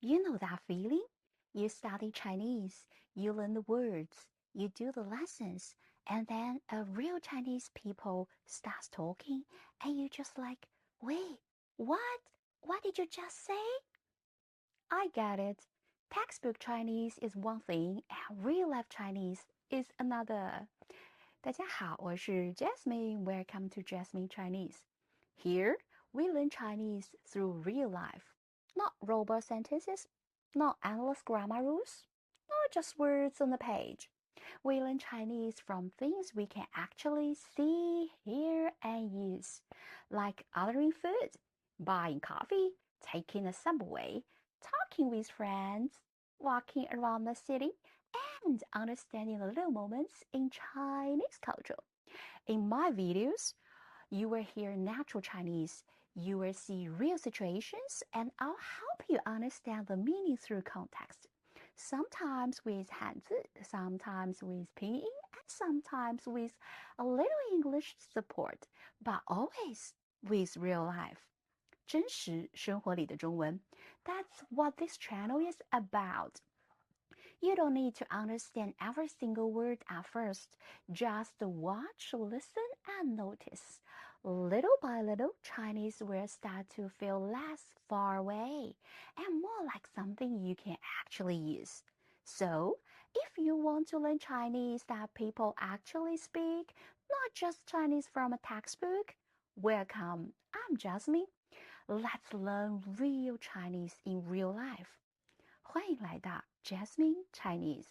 You know that feeling? You study Chinese, you learn the words, you do the lessons, and then a real Chinese people starts talking, and you just like, wait, what? What did you just say? I get it. Textbook Chinese is one thing, and real life Chinese is another. 大家好，我是 Jasmine. Welcome to Jasmine Chinese. Here, we learn Chinese through real life. Not robot sentences, not endless grammar rules, not just words on the page. We learn Chinese from things we can actually see, hear, and use, like ordering food, buying coffee, taking a subway, talking with friends, walking around the city, and understanding the little moments in Chinese culture. In my videos, you will hear natural Chinese, you will see real situations, and I'll help you understand the meaning through context. Sometimes with 汉字, sometimes with 拼音, and sometimes with a little English support, but always with real life. 真实生活里的中文. That's what this channel is about. You don't need to understand every single word at first. Just watch, listen, and notice. Little by little, Chinese will start to feel less far away and more like something you can actually use. So, if you want to learn Chinese that people actually speak, not just Chinese from a textbook, welcome. I'm Jasmine. Let's learn real Chinese in real life. 欢迎来到 Jasmine Chinese。